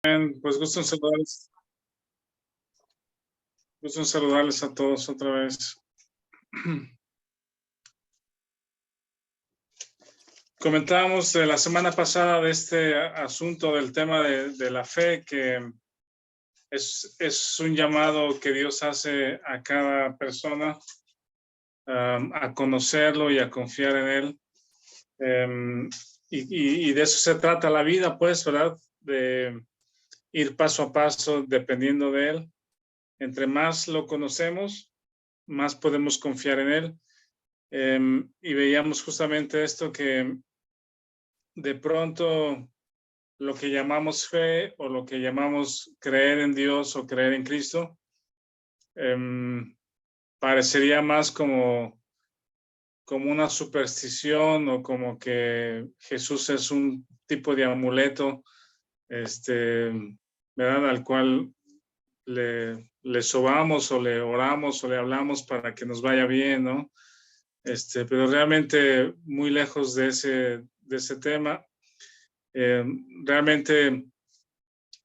Bien, pues gusto en saludarles a todos otra vez. Comentábamos la semana pasada de este asunto del tema de la fe, que es un llamado que Dios hace a cada persona a conocerlo y a confiar en Él. Y de eso se trata la vida, pues, ¿verdad? De ir paso a paso dependiendo de Él. Entre más lo conocemos, más podemos confiar en Él. Y veíamos justamente esto, que de pronto lo que llamamos fe o lo que llamamos creer en Dios o creer en Cristo parecería más como una superstición, o como que Jesús es un tipo de amuleto, ¿verdad? Al cual le sobamos o le oramos o le hablamos para que nos vaya bien, ¿no? Pero realmente muy lejos de ese tema. Realmente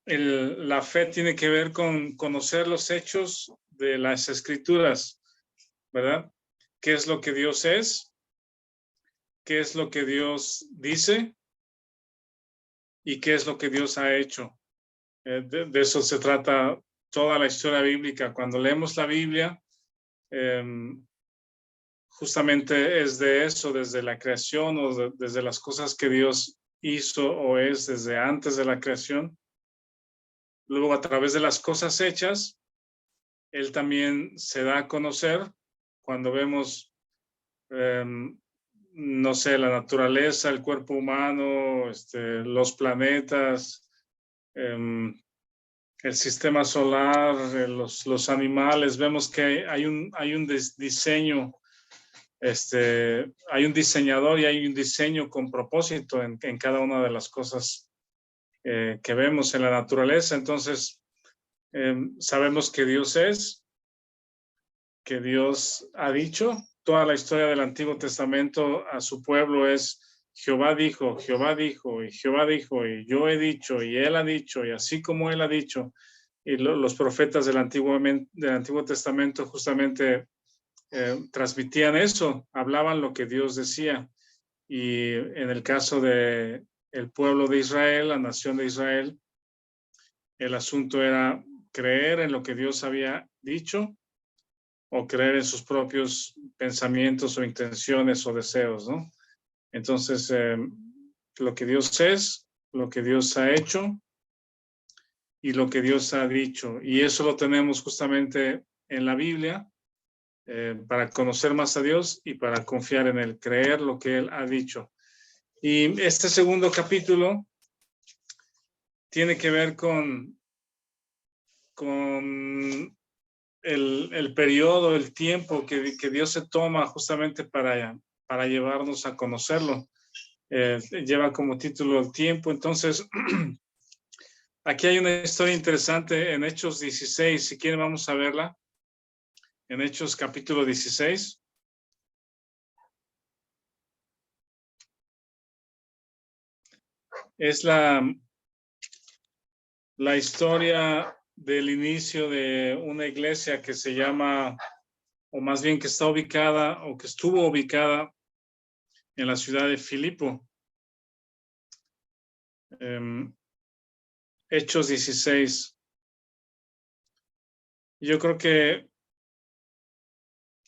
la fe tiene que ver con conocer los hechos de las Escrituras, ¿verdad? ¿Qué es lo que Dios es? ¿Qué es lo que Dios dice? ¿Y qué es lo que Dios ha hecho? De eso se trata toda la historia bíblica. Cuando leemos la Biblia, justamente es de eso, desde la creación o desde las cosas que Dios hizo o es desde antes de la creación. Luego, a través de las cosas hechas, Él también se da a conocer cuando vemos, no sé, la naturaleza, el cuerpo humano, los planetas, el sistema solar, los animales. Vemos que hay un diseño. Hay un diseñador y hay un diseño con propósito en cada una de las cosas que vemos en la naturaleza. Entonces, sabemos que Dios es, que Dios ha dicho. Toda la historia del Antiguo Testamento a su pueblo es: Jehová dijo, Jehová dijo, y Jehová dijo, y yo he dicho, y Él ha dicho, y así como Él ha dicho. Y los profetas del Antiguo Testamento justamente transmitían eso, hablaban lo que Dios decía. Y en el caso de el pueblo de Israel, la nación de Israel, el asunto era creer en lo que Dios había dicho o creer en sus propios pensamientos o intenciones o deseos, ¿no? Entonces, lo que Dios es, lo que Dios ha hecho y lo que Dios ha dicho. Y eso lo tenemos justamente en la Biblia, para conocer más a Dios y para confiar en Él, creer lo que Él ha dicho. Y este segundo capítulo tiene que ver con el periodo, el tiempo que Dios se toma justamente para llevarnos a conocerlo. Lleva como título el tiempo. Entonces, aquí hay una historia interesante en Hechos 16. Si quieren, vamos a verla. En Hechos capítulo 16. Es la historia del inicio de una iglesia que se llama, o más bien que está ubicada, o que estuvo ubicada en la ciudad de Filipo. Hechos 16. Yo creo que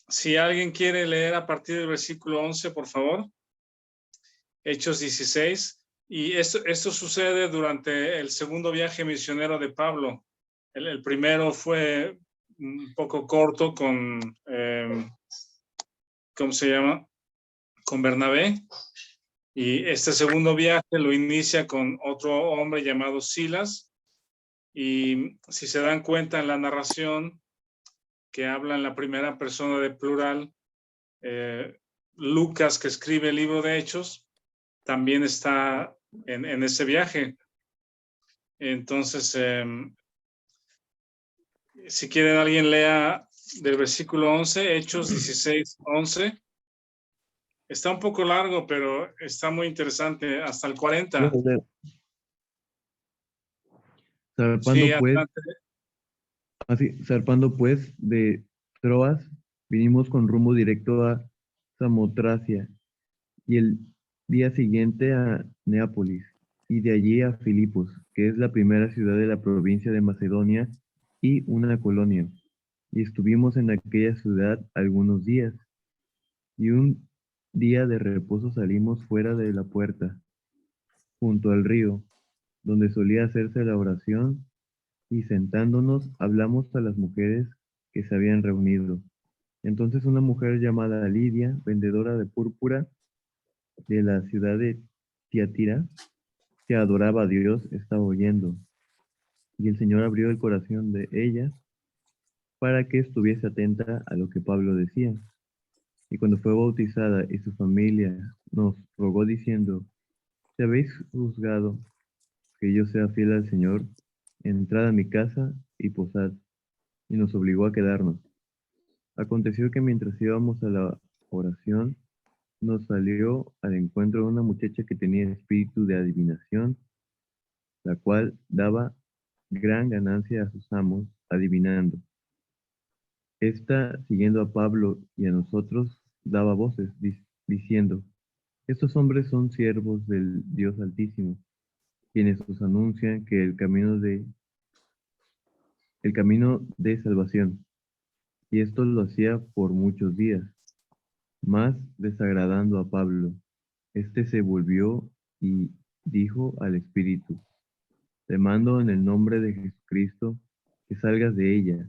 si alguien quiere leer a partir del versículo 11, por favor. Hechos 16. Y esto sucede durante el segundo viaje misionero de Pablo. El primero fue un poco corto con, ¿cómo se llama? Con Bernabé. Y este segundo viaje lo inicia con otro hombre llamado Silas. Y si se dan cuenta en la narración, que habla en la primera persona de plural, Lucas, que escribe el libro de Hechos, también está en ese viaje. Entonces, si quieren, alguien lea del versículo 11, Hechos 16, 11. Está un poco largo, pero está muy interesante, hasta el 40. Sí, Zarpando pues, adelante. zarpando pues de Troas, vinimos con rumbo directo a Samotracia y el día siguiente a Neápolis y de allí a Filipos, que es la primera ciudad de la provincia de Macedonia y una colonia. Y estuvimos en aquella ciudad algunos días. Y un día de reposo salimos fuera de la puerta, junto al río, donde solía hacerse la oración, y sentándonos hablamos a las mujeres que se habían reunido. Entonces una mujer llamada Lidia, vendedora de púrpura de la ciudad de Tiatira, que adoraba a Dios, estaba oyendo, y el Señor abrió el corazón de ella para que estuviese atenta a lo que Pablo decía. Y cuando fue bautizada y su familia nos rogó diciendo, si habéis juzgado que yo sea fiel al Señor, entrad a mi casa y posad, y nos obligó a quedarnos. Aconteció que mientras íbamos a la oración, nos salió al encuentro una muchacha que tenía espíritu de adivinación, la cual daba gran ganancia a sus amos, adivinando. Esta, siguiendo a Pablo y a nosotros, daba voces, diciendo, estos hombres son siervos del Dios Altísimo, quienes os anuncian que el camino de salvación. Y esto lo hacía por muchos días, más desagradando a Pablo. Este se volvió y dijo al Espíritu, te mando en el nombre de Jesucristo que salgas de ella.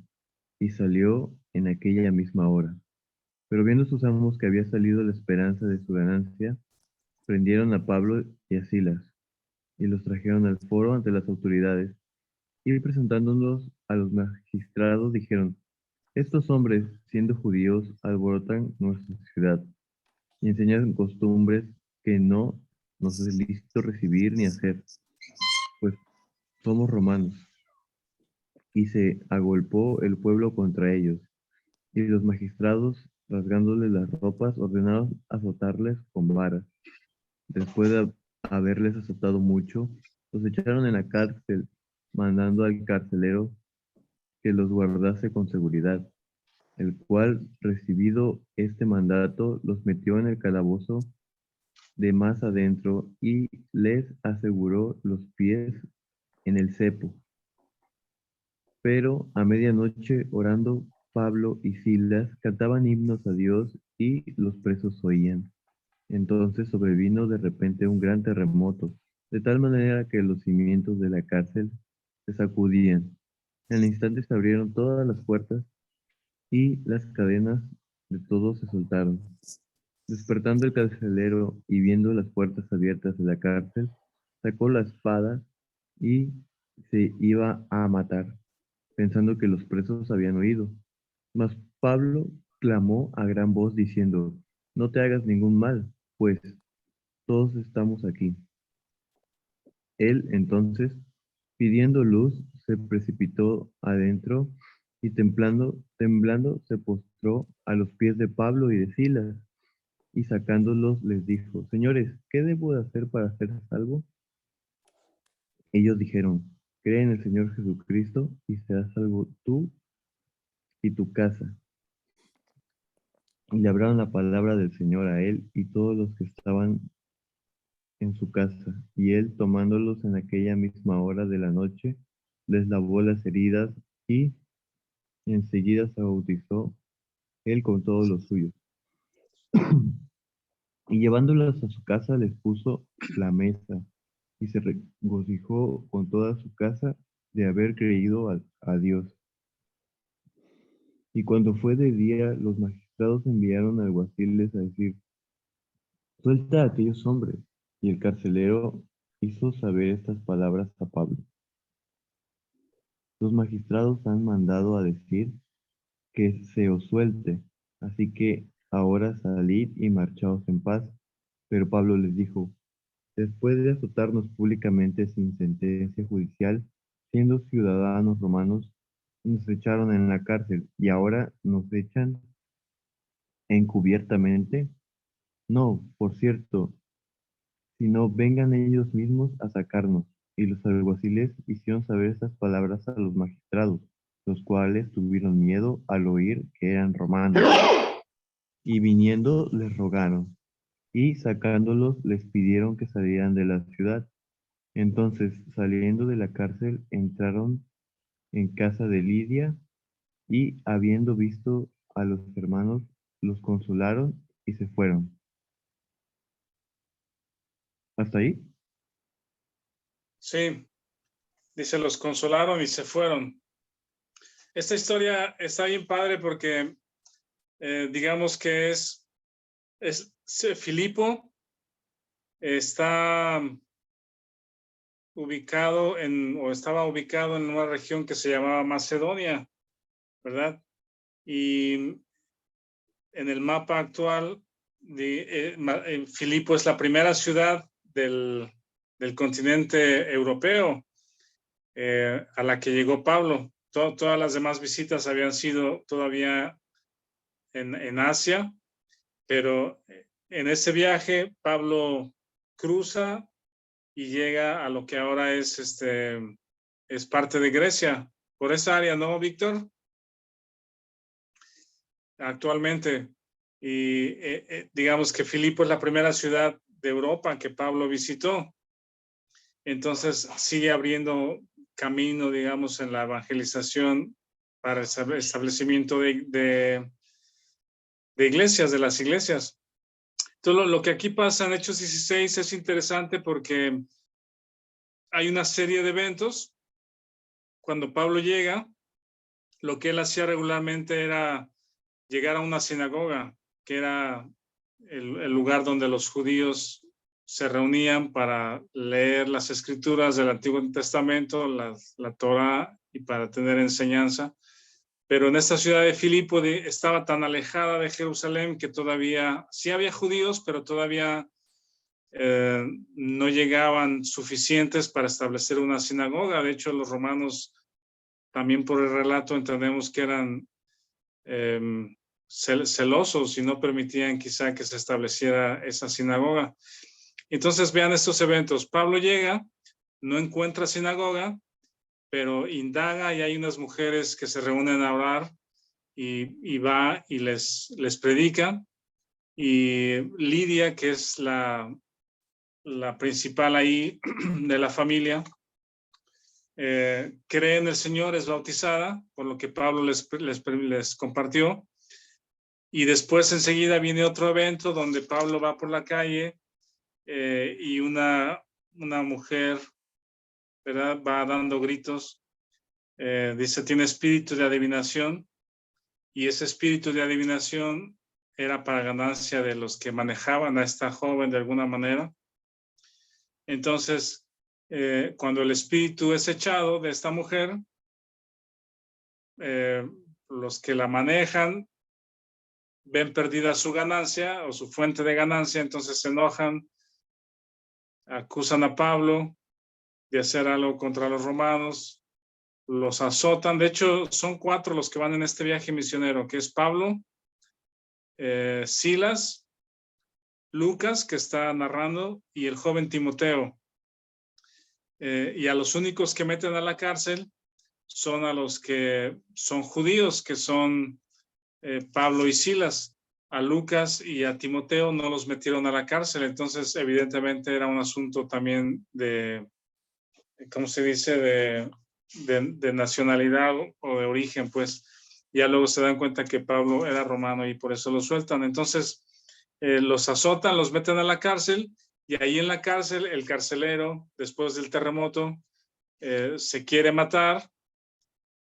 Y salió en aquella misma hora. Pero viendo sus amos que había salido la esperanza de su ganancia, prendieron a Pablo y a Silas, y los trajeron al foro ante las autoridades, y presentándolos a los magistrados dijeron, estos hombres, siendo judíos, alborotan nuestra ciudad, y enseñan costumbres que no nos es lícito recibir ni hacer, pues somos romanos. Y se agolpó el pueblo contra ellos, y los magistrados, rasgándoles las ropas, ordenaron azotarles con varas. Después de haberles azotado mucho, los echaron en la cárcel, mandando al carcelero que los guardase con seguridad, el cual, recibido este mandato, los metió en el calabozo de más adentro y les aseguró los pies en el cepo. Pero a medianoche, orando, Pablo y Silas cantaban himnos a Dios y los presos oían. Entonces sobrevino de repente un gran terremoto, de tal manera que los cimientos de la cárcel se sacudían. Al instante se abrieron todas las puertas y las cadenas de todos se soltaron. Despertando el carcelero y viendo las puertas abiertas de la cárcel, sacó la espada y se iba a matar, pensando que los presos habían oído. Mas Pablo clamó a gran voz diciendo, no te hagas ningún mal, pues todos estamos aquí. Él entonces, pidiendo luz, se precipitó adentro y temblando, se postró a los pies de Pablo y de Silas, y sacándolos les dijo, señores, ¿qué debo de hacer para ser salvo? Ellos dijeron, cree en el Señor Jesucristo y serás salvo tú y tu casa. Y le hablaron la palabra del Señor a él y todos los que estaban en su casa, y él, tomándolos en aquella misma hora de la noche, les lavó las heridas y enseguida se bautizó él con todos los suyos. Y llevándolos a su casa les puso la mesa y se regocijó con toda su casa de haber creído a Dios. Y cuando fue de día, los magistrados enviaron alguaciles a decir, suelta a aquellos hombres. Y el carcelero hizo saber estas palabras a Pablo. Los magistrados han mandado a decir que se os suelte, así que ahora salid y marchaos en paz. Pero Pablo les dijo, después de azotarnos públicamente sin sentencia judicial, siendo ciudadanos romanos, nos echaron en la cárcel y ahora nos echan encubiertamente. No, por cierto, sino vengan ellos mismos a sacarnos. y los alguaciles hicieron saber estas palabras a los magistrados, los cuales tuvieron miedo al oír que eran romanos. Y viniendo les rogaron, y sacándolos les pidieron que salieran de la ciudad. Entonces, saliendo de la cárcel, entraron en casa de Lidia, y habiendo visto a los hermanos, los consolaron y se fueron. ¿Hasta ahí? Sí, dice, los consolaron y se fueron. Esta historia está bien padre porque digamos que Filipo está estaba ubicado en una región que se llamaba Macedonia, ¿verdad? Y en el mapa actual, Filipo es la primera ciudad del continente europeo a la que llegó Pablo. Todas las demás visitas habían sido todavía en Asia, pero en ese viaje Pablo cruza y llega a lo que ahora es parte de Grecia, por esa área, ¿no, Víctor? Actualmente. Y digamos que Filipo es la primera ciudad de Europa que Pablo visitó. Entonces sigue abriendo camino, digamos, en la evangelización para el establecimiento de iglesias, de las iglesias. Entonces, lo que aquí pasa en Hechos 16 es interesante porque hay una serie de eventos. Cuando Pablo llega, lo que él hacía regularmente era llegar a una sinagoga, que era el lugar donde los judíos se reunían para leer las escrituras del Antiguo Testamento, la Torá, y para tener enseñanza. Pero en esta ciudad de Filipo estaba tan alejada de Jerusalén que todavía, sí había judíos, pero todavía no llegaban suficientes para establecer una sinagoga. De hecho, los romanos, también por el relato, entendemos que eran celosos y no permitían quizá que se estableciera esa sinagoga. Entonces vean estos eventos. Pablo llega, no encuentra sinagoga, pero indaga y hay unas mujeres que se reúnen a orar y va y les predica. Y Lidia, que es la principal ahí de la familia, cree en el Señor, es bautizada, por lo que Pablo les compartió. Y después enseguida viene otro evento donde Pablo va por la calle y una mujer, ¿verdad?, va dando gritos. Dice, tiene espíritu de adivinación, y ese espíritu de adivinación era para ganancia de los que manejaban a esta joven de alguna manera. Entonces, cuando el espíritu es echado de esta mujer, los que la manejan ven perdida su ganancia o su fuente de ganancia, entonces se enojan, acusan a Pablo de hacer algo contra los romanos, los azotan. De hecho, son 4 los que van en este viaje misionero, que es Pablo, Silas, Lucas, que está narrando, y el joven Timoteo. Y a los únicos que meten a la cárcel son a los que son judíos, que son Pablo y Silas. A Lucas y a Timoteo no los metieron a la cárcel, entonces evidentemente era un asunto también de, ¿cómo se dice?, de nacionalidad o de origen, pues. Ya luego se dan cuenta que Pablo era romano y por eso lo sueltan. Entonces los azotan, los meten a la cárcel, y ahí en la cárcel el carcelero, después del terremoto, se quiere matar,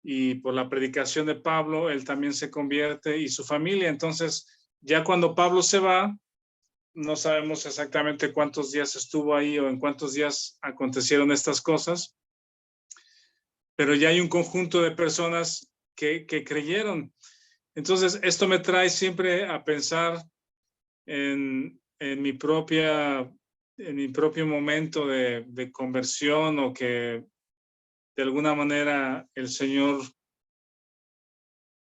y por la predicación de Pablo él también se convierte y su familia. Entonces ya cuando Pablo se va, no sabemos exactamente cuántos días estuvo ahí o en cuántos días acontecieron estas cosas, pero ya hay un conjunto de personas que creyeron. Entonces esto me trae siempre a pensar en mi propio momento de conversión, o que de alguna manera el Señor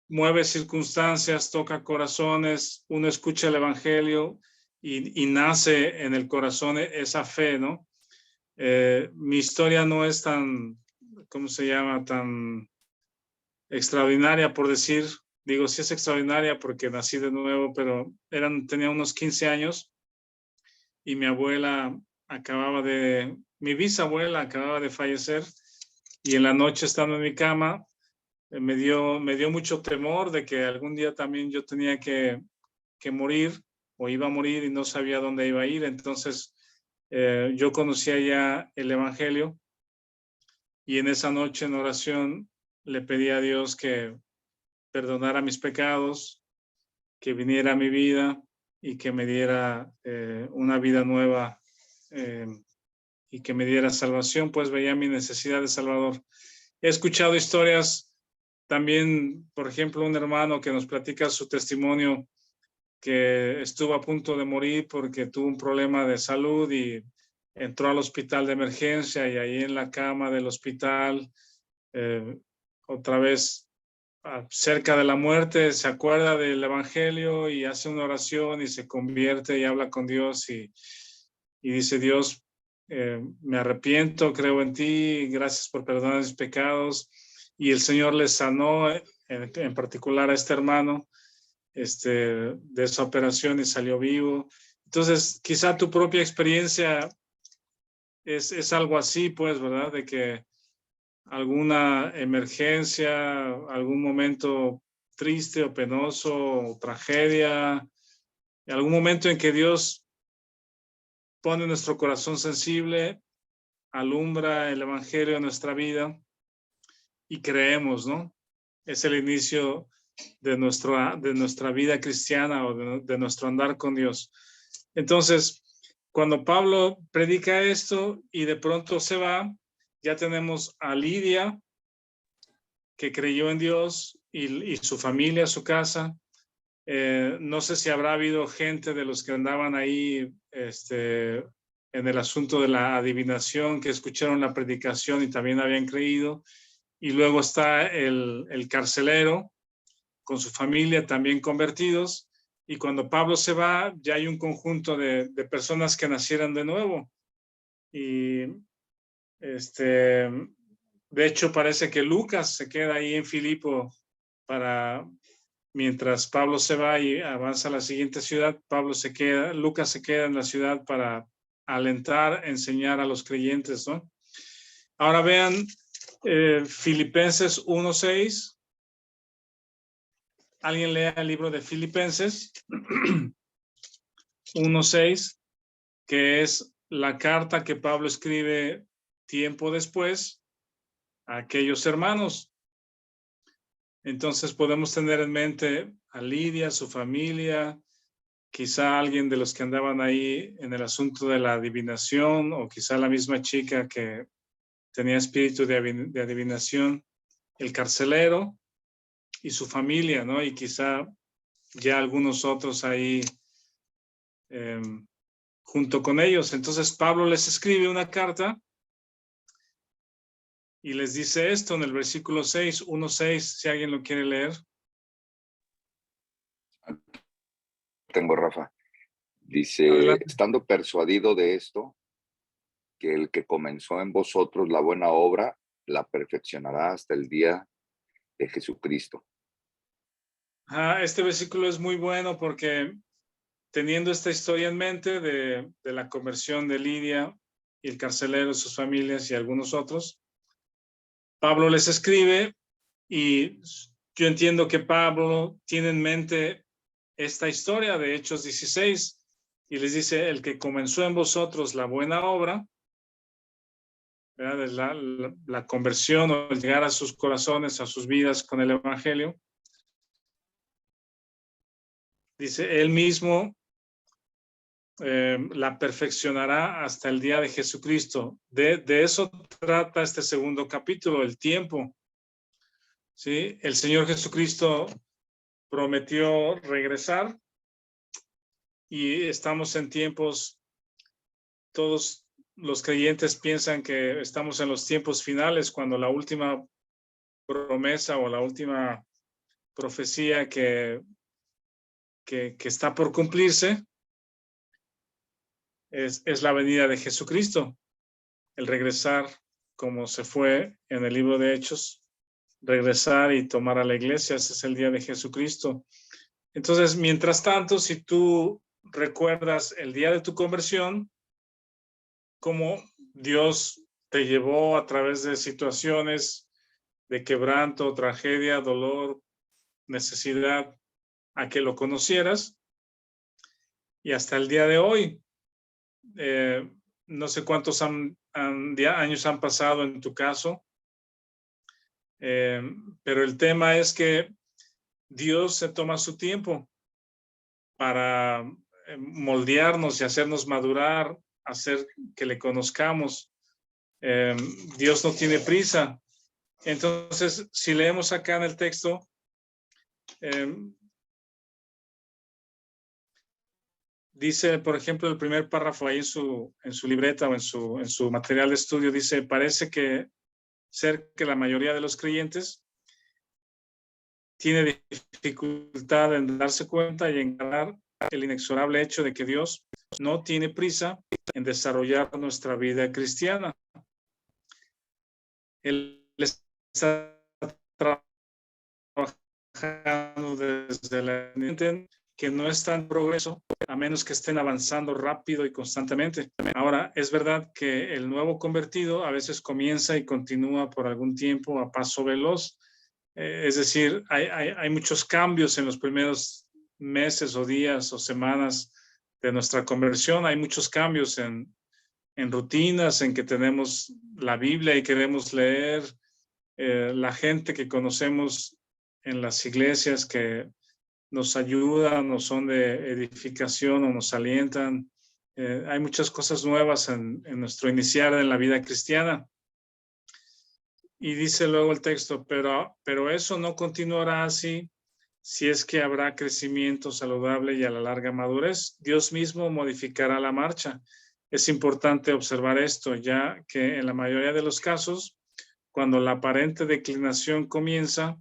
mueve circunstancias, toca corazones, uno escucha el evangelio y nace en el corazón esa fe, ¿no? Mi historia no es tan, ¿cómo se llama? Tan extraordinaria, por decir. Digo, sí es extraordinaria porque nací de nuevo, pero tenía unos 15 años y mi bisabuela acababa de fallecer, y en la noche, estando en mi cama, me dio mucho temor de que algún día también yo tenía que morir, o iba a morir, y no sabía dónde iba a ir. Entonces, yo conocía ya el Evangelio, y en esa noche en oración le pedí a Dios que perdonara mis pecados, que viniera a mi vida y que me diera una vida nueva, y que me diera salvación, pues veía mi necesidad de Salvador. He escuchado historias también, por ejemplo, un hermano que nos platica su testimonio, que estuvo a punto de morir porque tuvo un problema de salud y entró al hospital de emergencia, y ahí en la cama del hospital, otra vez cerca de la muerte, se acuerda del Evangelio y hace una oración y se convierte y habla con Dios, y dice: Dios, me arrepiento, creo en ti, gracias por perdonar mis pecados. Y el Señor le sanó, en particular a este hermano, de esa operación, y salió vivo. Entonces, quizá tu propia experiencia es algo así, pues, ¿verdad? De que alguna emergencia, algún momento triste o penoso o tragedia, algún momento en que Dios pone nuestro corazón sensible, alumbra el Evangelio en nuestra vida y creemos, ¿no? Es el inicio de nuestra vida cristiana, o de nuestro andar con Dios. Entonces, cuando Pablo predica esto y de pronto se va, ya tenemos a Lidia, que creyó en Dios, y su familia, su casa. No sé si habrá habido gente de los que andaban ahí en el asunto de la adivinación, que escucharon la predicación y también habían creído. Y luego está el carcelero con su familia, también convertidos. Y cuando Pablo se va, ya hay un conjunto de personas que nacieron de nuevo. Y de hecho, parece que Lucas se queda ahí en Filipo mientras Pablo se va y avanza a la siguiente ciudad. Lucas se queda en la ciudad para alentar, enseñar a los creyentes, ¿no? Ahora vean Filipenses 1:6. ¿Alguien lea el libro de Filipenses 1:6, que es la carta que Pablo escribe tiempo después a aquellos hermanos? Entonces podemos tener en mente a Lidia, su familia, quizá alguien de los que andaban ahí en el asunto de la adivinación, o quizá la misma chica que tenía espíritu de adivinación, el carcelero y su familia, ¿no? Y quizá ya algunos otros ahí junto con ellos. Entonces Pablo les escribe una carta y les dice esto en el versículo 6, 1:6, si alguien lo quiere leer. Tengo, Rafa. Dice: Adelante. Estando persuadido de esto, que el que comenzó en vosotros la buena obra, la perfeccionará hasta el día de Jesucristo. Este versículo es muy bueno porque, teniendo esta historia en mente de la conversión de Lidia y el carcelero, sus familias y algunos otros, Pablo les escribe, y yo entiendo que Pablo tiene en mente esta historia de Hechos 16, y les dice: el que comenzó en vosotros la buena obra, ¿verdad? La conversión, o el llegar a sus corazones, a sus vidas con el Evangelio, dice, él mismo la perfeccionará hasta el día de Jesucristo. De eso trata este segundo capítulo, el tiempo. ¿Sí? El Señor Jesucristo prometió regresar, y estamos en tiempos, todos los creyentes piensan que estamos en los tiempos finales, cuando la última promesa o la última profecía que está por cumplirse es la venida de Jesucristo. el regresar, como se fue en el libro de Hechos, regresar y tomar a la iglesia. Ese es el día de Jesucristo. Entonces, mientras tanto, si tú recuerdas el día de tu conversión, cómo Dios te llevó a través de situaciones de quebranto, tragedia, dolor, necesidad, a que lo conocieras, y hasta el día de hoy, no sé cuántos años han pasado en tu caso, pero el tema es que Dios se toma su tiempo para moldearnos y hacernos madurar, hacer que le conozcamos. Dios no tiene prisa. Entonces, si leemos acá en el texto, dice, por ejemplo, el primer párrafo ahí en su libreta o en su material de estudio, dice, parece ser que la mayoría de los creyentes tiene dificultad en darse cuenta y encarar el inexorable hecho de que Dios no tiene prisa en desarrollar nuestra vida cristiana. Él está trabajando desde la que no está en progreso a menos que estén avanzando rápido y constantemente. Ahora, es verdad que el nuevo convertido a veces comienza y continúa por algún tiempo a paso veloz. Es decir, hay muchos cambios en los primeros meses o días o semanas de nuestra conversión. Hay muchos cambios en rutinas, en que tenemos la Biblia y queremos leer, la gente que conocemos en las iglesias que nos ayudan o son de edificación o nos alientan. Hay muchas cosas nuevas en nuestro iniciar en la vida cristiana. Y dice luego el texto, pero eso no continuará así si es que habrá crecimiento saludable y a la larga madurez. Dios mismo modificará la marcha. Es importante observar esto, ya que en la mayoría de los casos, cuando la aparente declinación comienza,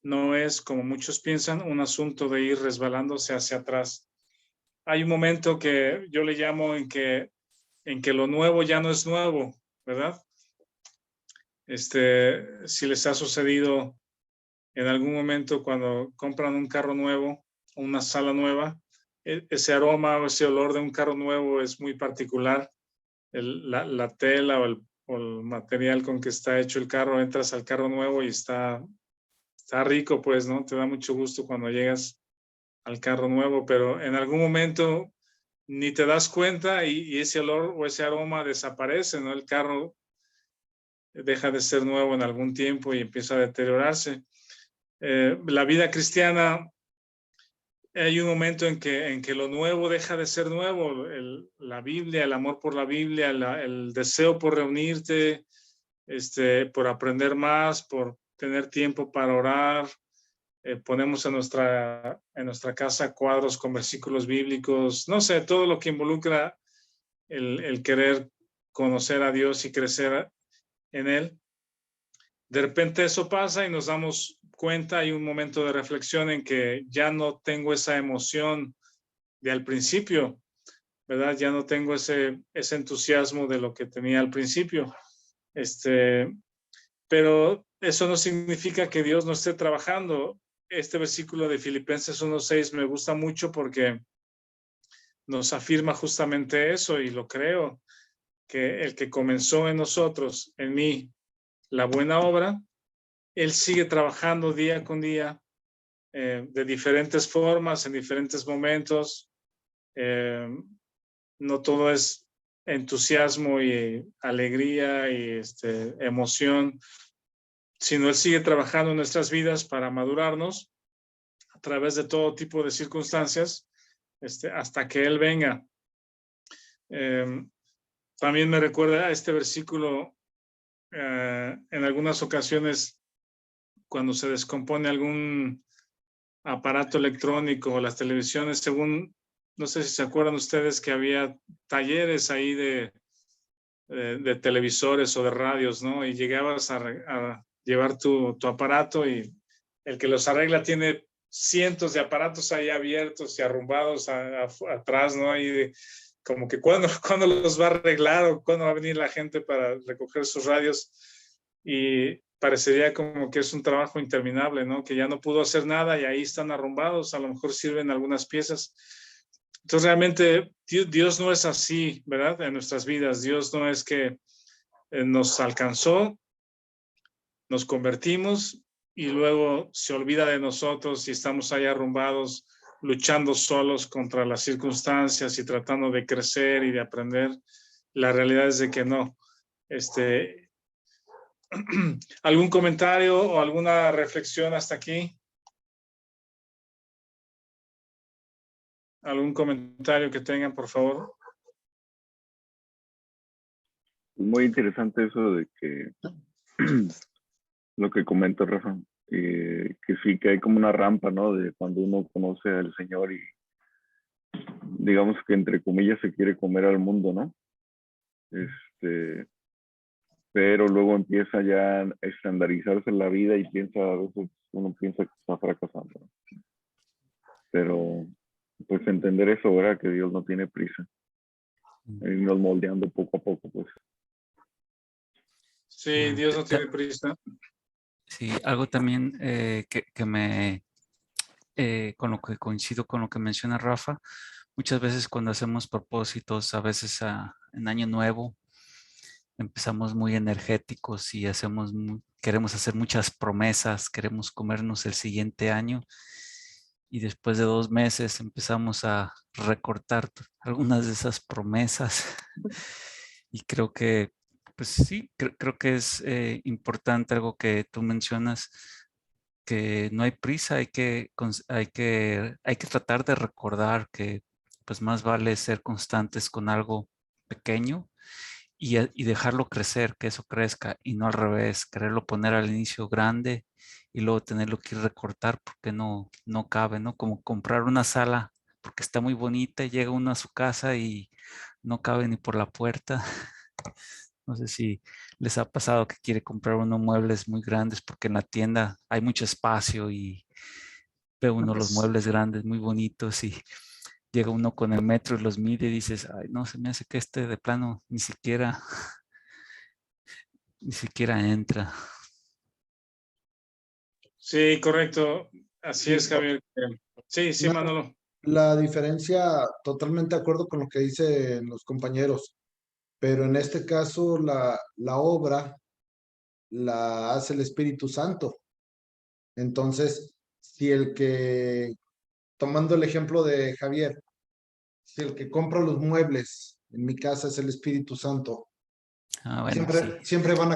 no es, como muchos piensan, un asunto de ir resbalándose hacia atrás. Hay un momento que yo le llamo en que lo nuevo ya no es nuevo, ¿verdad? Si les ha sucedido en algún momento cuando compran un carro nuevo, una sala nueva, ese aroma o ese olor de un carro nuevo es muy particular. La tela o el material con que está hecho el carro, entras al carro nuevo y está rico, pues, ¿no? Te da mucho gusto cuando llegas al carro nuevo, pero en algún momento ni te das cuenta y ese olor o ese aroma desaparece, ¿no? El carro deja de ser nuevo en algún tiempo y empieza a deteriorarse. La vida cristiana, hay un momento en que lo nuevo deja de ser nuevo. La Biblia, el amor por la Biblia, el deseo por reunirte, por aprender más, por tener tiempo para orar. Ponemos en nuestra casa cuadros con versículos bíblicos, no sé, todo lo que involucra el querer conocer a Dios y crecer en Él. De repente eso pasa y nos damos cuenta, hay un momento de reflexión en que ya no tengo esa emoción de al principio, ¿verdad? Ya no tengo ese entusiasmo de lo que tenía al principio. Pero eso no significa que Dios no esté trabajando. Este versículo de Filipenses 1:6 me gusta mucho porque nos afirma justamente eso, y lo creo, que el que comenzó en nosotros, en mí, la buena obra, Él sigue trabajando día con día, de diferentes formas, en diferentes momentos. No todo es entusiasmo y alegría y emoción, sino Él sigue trabajando en nuestras vidas para madurarnos a través de todo tipo de circunstancias, hasta que Él venga. También me recuerda a este versículo, en algunas ocasiones, cuando se descompone algún aparato electrónico o las televisiones, según, no sé si se acuerdan ustedes que había talleres ahí de televisores o de radios, ¿no? Y llegabas a llevar tu aparato y el que los arregla tiene cientos de aparatos ahí abiertos y arrumbados atrás, ¿no? Y como que cuándo los va a arreglar o cuándo va a venir la gente para recoger sus radios, y parecería como que es un trabajo interminable, ¿no? Que ya no pudo hacer nada y ahí están arrumbados, a lo mejor sirven algunas piezas. Entonces realmente Dios no es así, ¿verdad? En nuestras vidas, Dios no es que nos alcanzó, nos convertimos y luego se olvida de nosotros y estamos ahí arrumbados, luchando solos contra las circunstancias y tratando de crecer y de aprender. La realidad es de que no. ¿Algún comentario o alguna reflexión hasta aquí? ¿Algún comentario que tengan, por favor? Muy interesante eso de que lo que comenta Rafa, que sí, que hay como una rampa, ¿no? De cuando uno conoce al Señor y digamos que entre comillas se quiere comer al mundo, ¿no? Pero luego empieza ya a estandarizarse la vida y a veces uno piensa que está fracasando, ¿no? Pero pues entender eso, ¿verdad? Que Dios no tiene prisa. Irnos moldeando poco a poco, pues. Sí, Dios no tiene prisa. Sí, algo también que me, con lo que coincido con lo que menciona Rafa, muchas veces cuando hacemos propósitos, a veces en Año Nuevo, empezamos muy energéticos y queremos hacer muchas promesas, queremos comernos el siguiente año y después de 2 meses empezamos a recortar algunas de esas promesas y creo que, pues sí, creo que es importante algo que tú mencionas, que no hay prisa, hay que tratar de recordar que pues más vale ser constantes con algo pequeño y dejarlo crecer, que eso crezca y no al revés, quererlo poner al inicio grande y luego tenerlo que recortar porque no cabe, ¿no? Como comprar una sala porque está muy bonita y llega uno a su casa y no cabe ni por la puerta. No sé si les ha pasado que quiere comprar unos muebles muy grandes porque en la tienda hay mucho espacio y ve uno los muebles grandes muy bonitos y llega uno con el metro y los mide y dices, ay, no, se me hace que este de plano ni siquiera entra. Sí, correcto. Así es, Javier. Sí, sí, La, Manolo. la diferencia, totalmente de acuerdo con lo que dicen los compañeros, pero en este caso la obra la hace el Espíritu Santo. Entonces, si el que, tomando el ejemplo de Javier, si el que compra los muebles en mi casa es el Espíritu Santo, Ah, bueno, sí, siempre siempre van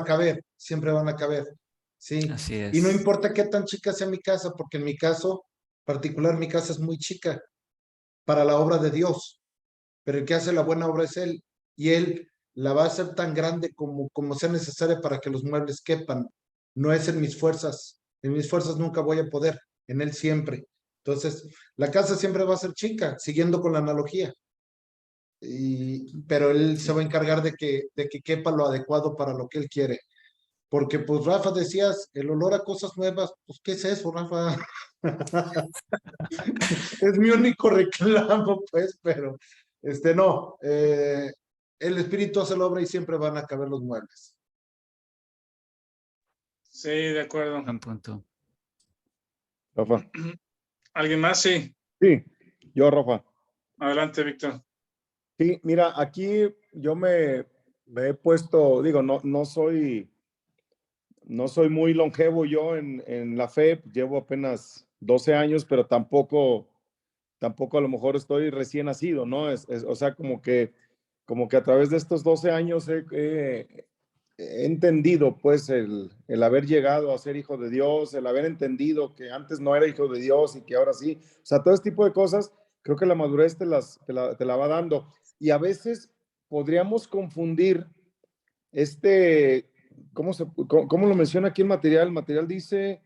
a caber, ¿sí? así Y no es. importa qué tan chica sea mi casa, porque en mi caso particular, mi casa es muy chica para la obra de Dios, pero el que hace la buena obra es Él, y Él la va a hacer tan grande como sea necesaria para que los muebles quepan. No es en mis fuerzas nunca voy a poder, en Él siempre. Entonces, la casa siempre va a ser chica, siguiendo con la analogía, pero Él se Sí. va a encargar de que quepa lo adecuado para lo que Él quiere. Porque pues Rafa decías, el olor a cosas nuevas, pues ¿qué es eso, Rafa? Es mi único reclamo, pues, pero no, el espíritu hace la obra y siempre van a caber los muebles. Sí, de acuerdo. Buen punto. Rafa. ¿Alguien más? Sí. Sí, yo, Rafa. Adelante, Víctor. Sí, mira, aquí yo me he puesto, digo, no soy muy longevo yo en la fe, llevo apenas 12 años, pero tampoco a lo mejor estoy recién nacido, ¿no? O sea, como que a través de estos 12 años he entendido, pues, el haber llegado a ser hijo de Dios, el haber entendido que antes no era hijo de Dios y que ahora sí. O sea, todo este tipo de cosas, creo que la madurez te la va dando. Y a veces podríamos confundir ¿cómo lo menciona aquí el material? El material dice,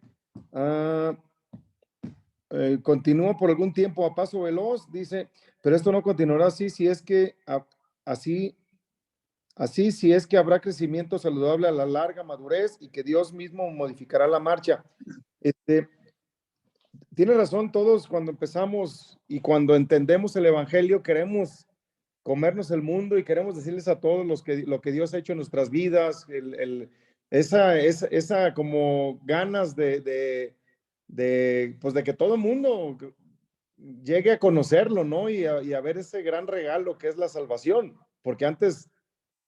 continúa por algún tiempo a paso veloz, dice, pero esto no continuará así si es que así si es que habrá crecimiento saludable a la larga madurez y que Dios mismo modificará la marcha. Tiene razón, todos cuando empezamos y cuando entendemos el evangelio queremos comernos el mundo y queremos decirles a todos lo que Dios ha hecho en nuestras vidas, esa como ganas pues de que todo el mundo llegue a conocerlo, ¿no? Y a ver ese gran regalo que es la salvación, porque antes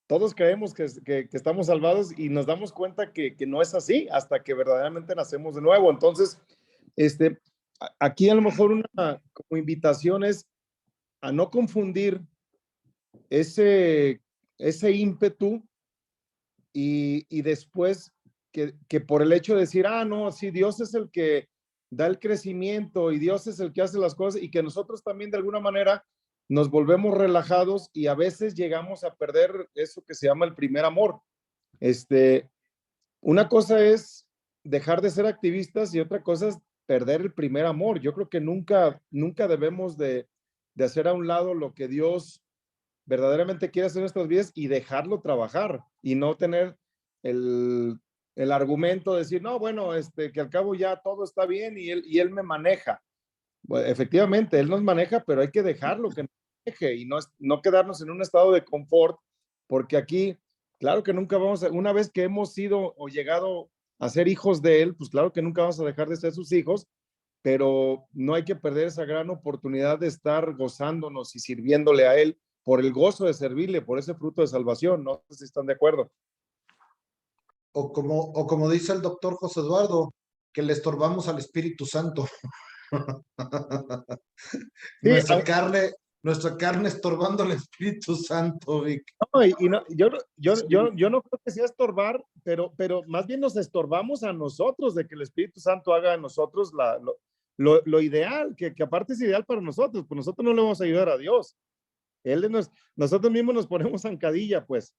todos creemos que estamos salvados y nos damos cuenta que no es así hasta que verdaderamente nacemos de nuevo. Entonces, aquí a lo mejor una como invitación es a no confundir ese ímpetu y después que por el hecho de decir, no, sí, Dios es el que da el crecimiento y Dios es el que hace las cosas y que nosotros también de alguna manera nos volvemos relajados y a veces llegamos a perder eso que se llama el primer amor. Una cosa es dejar de ser activistas y otra cosa es perder el primer amor. Yo creo que nunca debemos de hacer a un lado lo que Dios verdaderamente quiere hacer en nuestras vidas y dejarlo trabajar y no tener el argumento de decir, no, bueno, que al cabo ya todo está bien y él me maneja. Bueno, efectivamente, él nos maneja, pero hay que dejarlo que nos maneje y no quedarnos en un estado de confort, porque aquí, claro que nunca vamos a, una vez que hemos sido o llegado a ser hijos de él, pues claro que nunca vamos a dejar de ser sus hijos, pero no hay que perder esa gran oportunidad de estar gozándonos y sirviéndole a él por el gozo de servirle, por ese fruto de salvación. No sé si están de acuerdo. O como dice el doctor José Eduardo, que le estorbamos al Espíritu Santo. Sí, nuestra carne estorbando al Espíritu Santo, Vic. no, y no, yo no creo que sea estorbar, pero más bien nos estorbamos a nosotros de que el Espíritu Santo haga a nosotros lo ideal, que aparte es ideal para nosotros, pues nosotros no le vamos a ayudar a Dios. Nosotros mismos nos ponemos zancadilla, pues.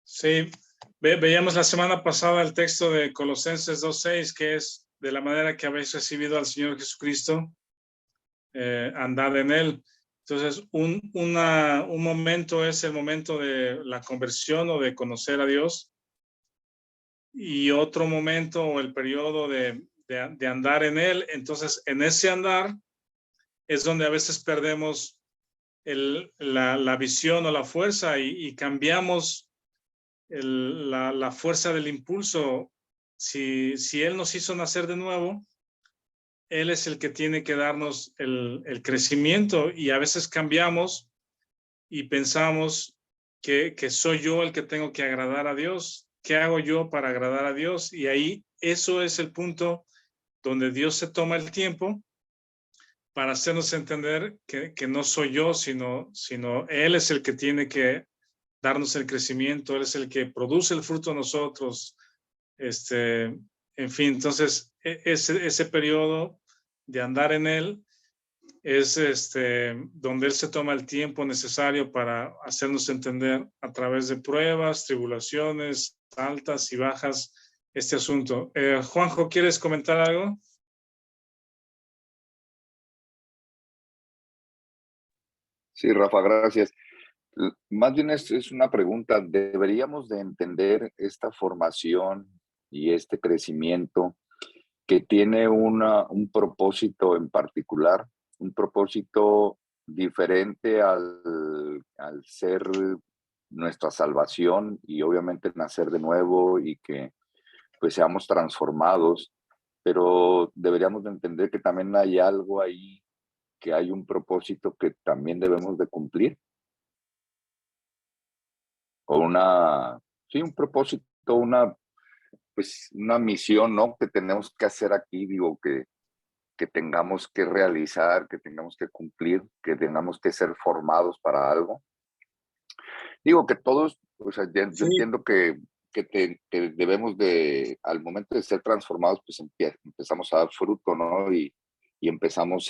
Sí, veíamos la semana pasada el texto de Colosenses 2:6, que es de la manera que habéis recibido al Señor Jesucristo, andad en él. Entonces, un momento es el momento de la conversión o de conocer a Dios, y otro momento o el periodo de andar en él. Entonces, en ese andar es donde a veces perdemos la visión o la fuerza y cambiamos la fuerza del impulso. Si Él nos hizo nacer de nuevo, Él es el que tiene que darnos el crecimiento, y a veces cambiamos y pensamos que soy yo el que tengo que agradar a Dios. ¿Qué hago yo para agradar a Dios? Y ahí eso es el punto donde Dios se toma el tiempo para hacernos entender que no soy yo, sino Él es el que tiene que darnos el crecimiento, Él es el que produce el fruto a nosotros. En fin, entonces ese periodo de andar en Él es donde Él se toma el tiempo necesario para hacernos entender a través de pruebas, tribulaciones, altas y bajas, este asunto. Juanjo, ¿quieres comentar algo? Sí, Rafa, gracias. Más bien es una pregunta. ¿Deberíamos de entender esta formación y este crecimiento que tiene un propósito en particular, un propósito diferente al ser nuestra salvación y obviamente nacer de nuevo y que pues seamos transformados, pero deberíamos de entender que también hay algo ahí, que hay un propósito que también debemos de cumplir, o sí, un propósito, pues una misión, ¿no? Que tenemos que hacer aquí, digo, que tengamos que realizar, que tengamos que cumplir, que tengamos que ser formados para algo. Digo que todos, o sea, yo entiendo que debemos de, al momento de ser transformados, pues empezamos a dar fruto, ¿no? Y empezamos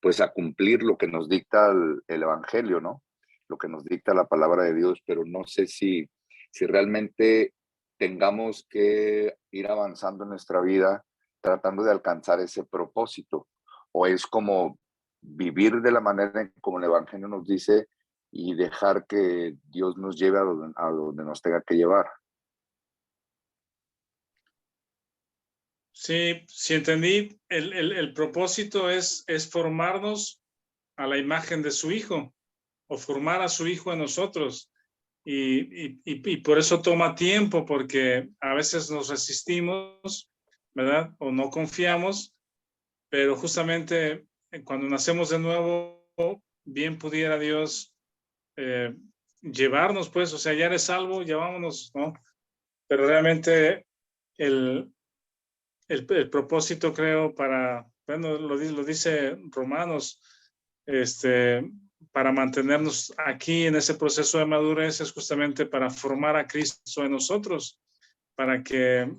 pues a cumplir lo que nos dicta el Evangelio, ¿no? Lo que nos dicta la palabra de Dios, pero no sé si realmente tengamos que ir avanzando en nuestra vida tratando de alcanzar ese propósito, o es como vivir de la manera en como el Evangelio nos dice y dejar que Dios nos lleve a donde nos tenga que llevar. Sí, si entendí, el propósito es formarnos a la imagen de su Hijo, o formar a su Hijo en nosotros. Y por eso toma tiempo, porque a veces nos resistimos, ¿verdad? O no confiamos, pero justamente cuando nacemos de nuevo, bien pudiera Dios llevarnos, pues, o sea, ya eres salvo, llevámonos, ¿no? Pero realmente el propósito, creo, bueno, lo dice Romanos, para mantenernos aquí en ese proceso de madurez es justamente para formar a Cristo en nosotros, para que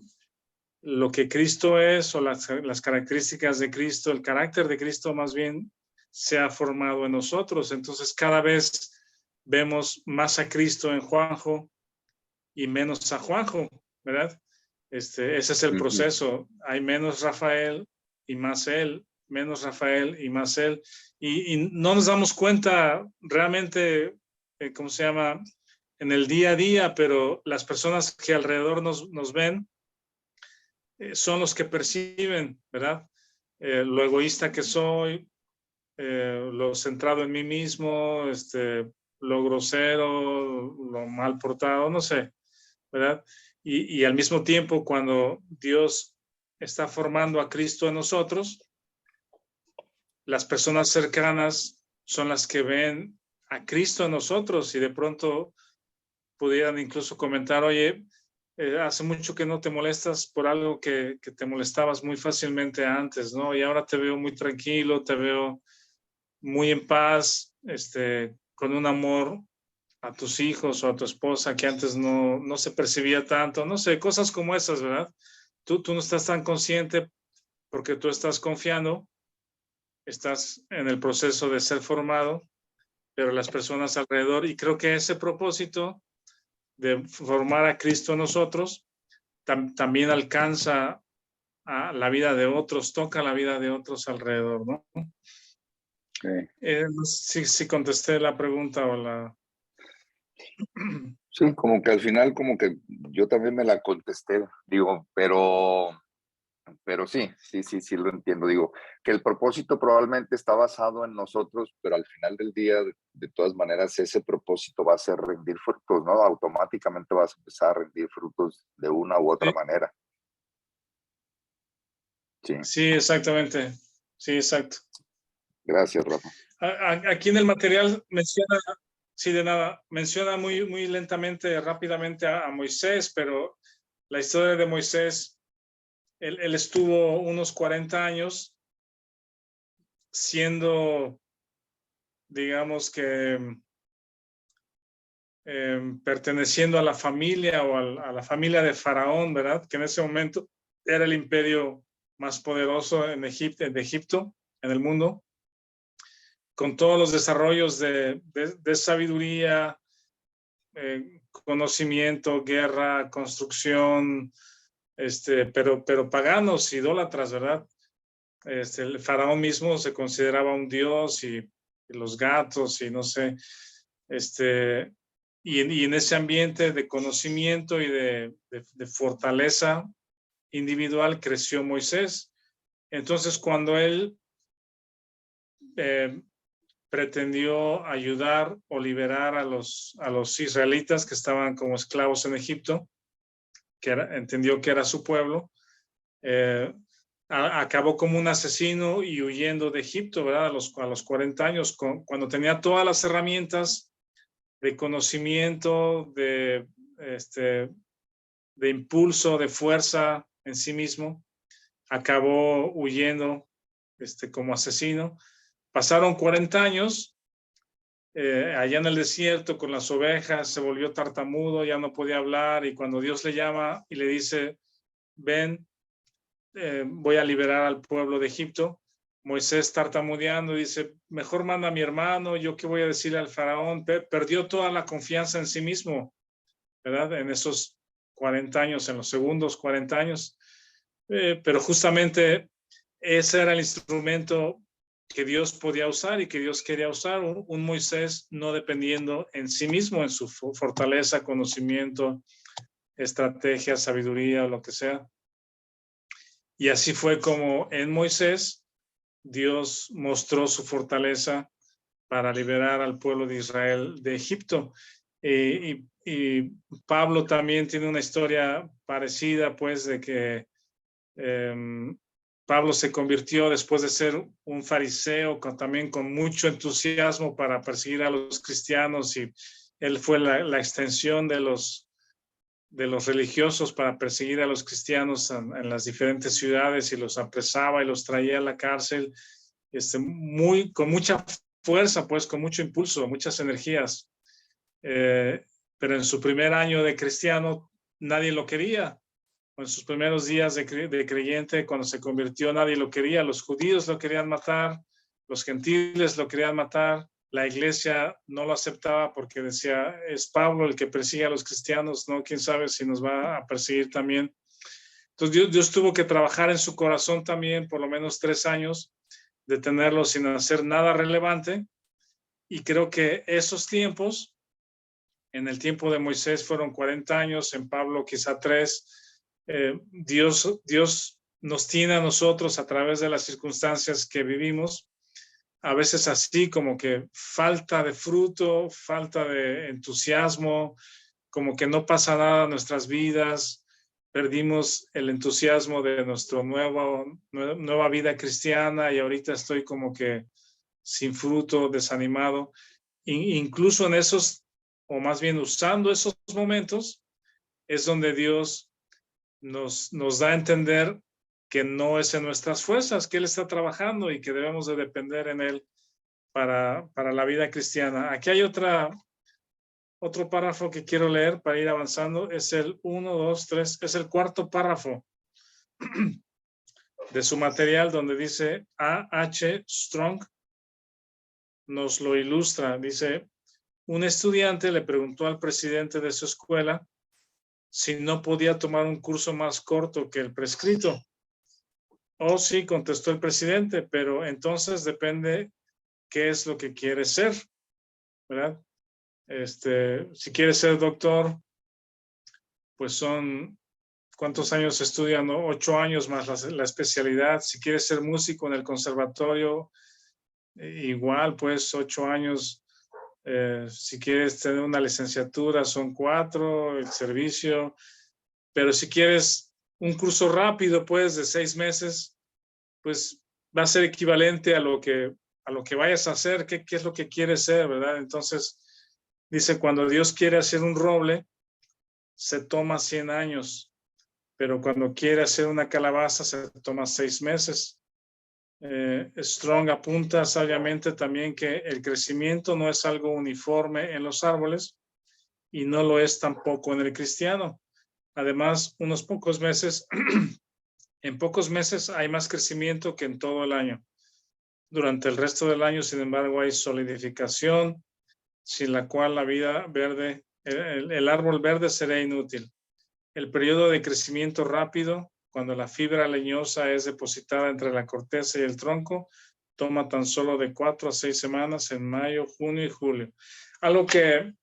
lo que Cristo es, o las características de Cristo, el carácter de Cristo más bien, sea formado en nosotros. Entonces cada vez vemos más a Cristo en Juanjo y menos a Juanjo, ¿verdad? Ese es el proceso. Hay menos Rafael y más él, menos Rafael y más él. Y no nos damos cuenta realmente, ¿cómo se llama? En el día a día, pero las personas que alrededor nos ven son los que perciben, ¿verdad? Lo egoísta que soy, lo centrado en mí mismo, lo grosero, lo mal portado, no sé, ¿verdad? Y al mismo tiempo, cuando Dios está formando a Cristo en nosotros, las personas cercanas son las que ven a Cristo en nosotros, y de pronto pudieran incluso comentar, oye, hace mucho que no te molestas por algo que te molestabas muy fácilmente antes, ¿no? Y ahora te veo muy tranquilo, te veo muy en paz, con un amor a tus hijos o a tu esposa que antes no se percibía tanto, no sé, cosas como esas, ¿verdad? Tú no estás tan consciente porque tú estás confiando, estás en el proceso de ser formado, pero las personas alrededor, y creo que ese propósito de formar a Cristo en nosotros también alcanza a la vida de otros, toca la vida de otros alrededor, ¿no? Sí. No sé si contesté la pregunta o la... Sí, como que al final, como que yo también me la contesté, digo, pero sí lo entiendo. Digo, que el propósito probablemente está basado en nosotros, pero al final del día, de todas maneras, ese propósito va a ser rendir frutos, ¿no? Automáticamente vas a empezar a rendir frutos de una u otra Sí. manera. Sí, Sí, exactamente. Sí, exacto. gracias, Rafa. Aquí en el material menciona, sí, de nada, menciona muy lentamente, rápidamente a Moisés, pero la historia de Moisés, él estuvo unos 40 años siendo, digamos que, perteneciendo a la familia o a la familia de Faraón, ¿verdad? Que en ese momento era el imperio más poderoso en Egipto, en el mundo, con todos los desarrollos de sabiduría, conocimiento, guerra, construcción, pero paganos, idólatras, ¿verdad? El faraón mismo se consideraba un dios, y los gatos y no sé, y en ese ambiente de conocimiento y de fortaleza individual creció Moisés. Entonces, cuando él pretendió ayudar o liberar a los israelitas que estaban como esclavos en Egipto, entendió que era su pueblo, acabó como un asesino y huyendo de Egipto, ¿verdad? A los 40 años, cuando tenía todas las herramientas de conocimiento, de impulso, de fuerza en sí mismo, acabó huyendo como asesino. Pasaron 40 años allá en el desierto con las ovejas, se volvió tartamudo, ya no podía hablar, y cuando Dios le llama y le dice, ven, voy a liberar al pueblo de Egipto, Moisés tartamudeando dice, mejor manda a mi hermano, yo qué voy a decirle al faraón. Perdió toda la confianza en sí mismo, ¿verdad? En esos 40 años, en los segundos 40 años, pero justamente ese era el instrumento que Dios podía usar y que Dios quería usar, un Moisés no dependiendo en sí mismo, en su fortaleza, conocimiento, estrategia, sabiduría, lo que sea, Y así fue como en Moisés Dios mostró su fortaleza para liberar al pueblo de Israel de Egipto. Y Pablo también tiene una historia parecida, pues, de que Pablo se convirtió después de ser un fariseo, también con mucho entusiasmo para perseguir a los cristianos, y él fue la extensión de los religiosos para perseguir a los cristianos en las diferentes ciudades, y los apresaba y los traía a la cárcel, con mucha fuerza, pues, con mucho impulso, muchas energías. Pero en su primer año de cristiano nadie lo quería. En sus primeros días de creyente, cuando se convirtió, nadie lo quería. Los judíos lo querían matar, los gentiles lo querían matar, la iglesia no lo aceptaba porque decía, es Pablo el que persigue a los cristianos, ¿no? ¿Quién sabe si nos va a perseguir también? Entonces Dios tuvo que trabajar en su corazón también por lo menos 3 años, de tenerlo sin hacer nada relevante. Y creo que esos tiempos, en el tiempo de Moisés fueron 40 años, en Pablo quizá 3. Dios nos tiene a nosotros a través de las circunstancias que vivimos, a veces así como que falta de fruto, falta de entusiasmo, como que no pasa nada en nuestras vidas, perdimos el entusiasmo de nuestra nueva vida cristiana, y ahorita estoy como que sin fruto, desanimado. Incluso en esos, o más bien usando esos momentos, es donde Dios nos da a entender que no es en nuestras fuerzas, que Él está trabajando y que debemos de depender en Él para la vida cristiana. Aquí hay otro párrafo que quiero leer para ir avanzando. Es el 1, 2, 3, es el cuarto párrafo de su material, donde dice A.H. Strong nos lo ilustra. Dice, un estudiante le preguntó al presidente de su escuela si no podía tomar un curso más corto que el prescrito. Oh, sí, contestó el presidente, pero entonces depende qué es lo que quiere ser, ¿verdad? Si quiere ser doctor, pues son, ¿cuántos años estudian? 8 años más la especialidad. Si quiere ser músico en el conservatorio, igual, pues 8 años. Si quieres tener una licenciatura, son 4, el servicio. Pero si quieres un curso rápido, pues de 6 meses, pues va a ser equivalente a lo que vayas a hacer, qué es lo que quieres ser, ¿verdad? Entonces, dice, cuando Dios quiere hacer un roble, se toma 100 años, pero cuando quiere hacer una calabaza, se toma 6 meses. Strong apunta sabiamente también que el crecimiento no es algo uniforme en los árboles, y no lo es tampoco en el cristiano. Además, unos pocos meses, en pocos meses hay más crecimiento que en todo el año. Durante el resto del año, sin embargo, hay solidificación, sin la cual la vida verde, el árbol verde será inútil. El periodo de crecimiento rápido, cuando la fibra leñosa es depositada entre la corteza y el tronco, toma tan solo de 4 a 6 semanas en mayo, junio y julio. Algo que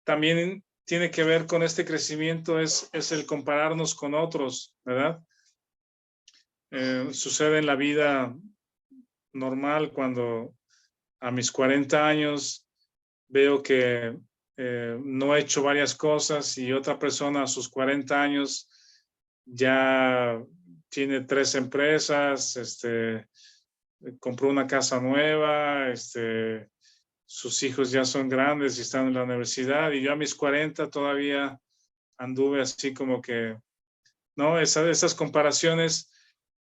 también tiene que ver con este crecimiento es el compararnos con otros, ¿verdad? Sucede en la vida normal cuando a mis 40 años veo que no he hecho varias cosas, y otra persona a sus 40 años ya tiene 3 empresas, compró una casa nueva, sus hijos ya son grandes y están en la universidad, y yo a mis 40 todavía anduve así como que, no, esas comparaciones